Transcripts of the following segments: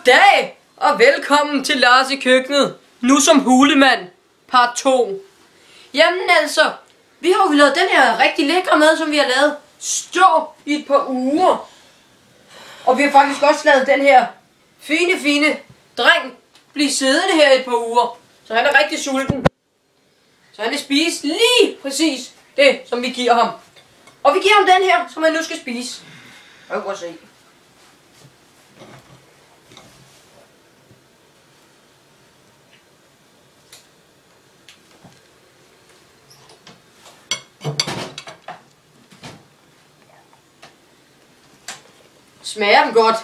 Goddag, og velkommen til Lars i køkkenet. Nu som hulemand, part 2. Jamen altså, vi har jo lavet den her rigtig lækre mad, som vi har lavet stå i et par uger. Og vi har faktisk også lavet den her fine dreng blive siddende her i et par uger. Så han er rigtig sulten. Så han vil spise lige præcis det, som vi giver ham. Og vi giver ham den her, som han nu skal spise. Prøv at se. Smager den godt?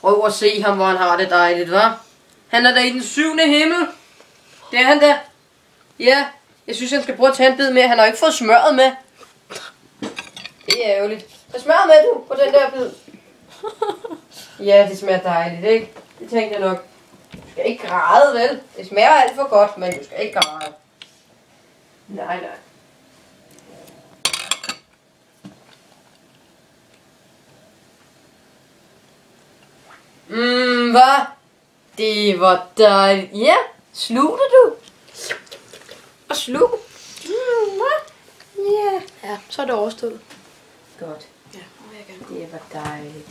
Prøv at se ham, hvor han har det dejligt, hva'? Han er da i den 7. himmel. Det er han da. Ja, jeg synes, han skal prøve at tage en bid med. Han har ikke fået smøret med. Det er ærgerligt. Hvad smør med du på den der bid? Ja, det smager dejligt, ikke? Det tænkte jeg nok. Du skal ikke græde, vel? Det smager alt for godt, men du skal ikke græde. Nej. Hvad? Det var dejligt. Ja, slugte du? Og slug? Hvad? Ja. Ja, så er det overstået. Godt. Ja, det vil jeg gerne. Det var dejligt.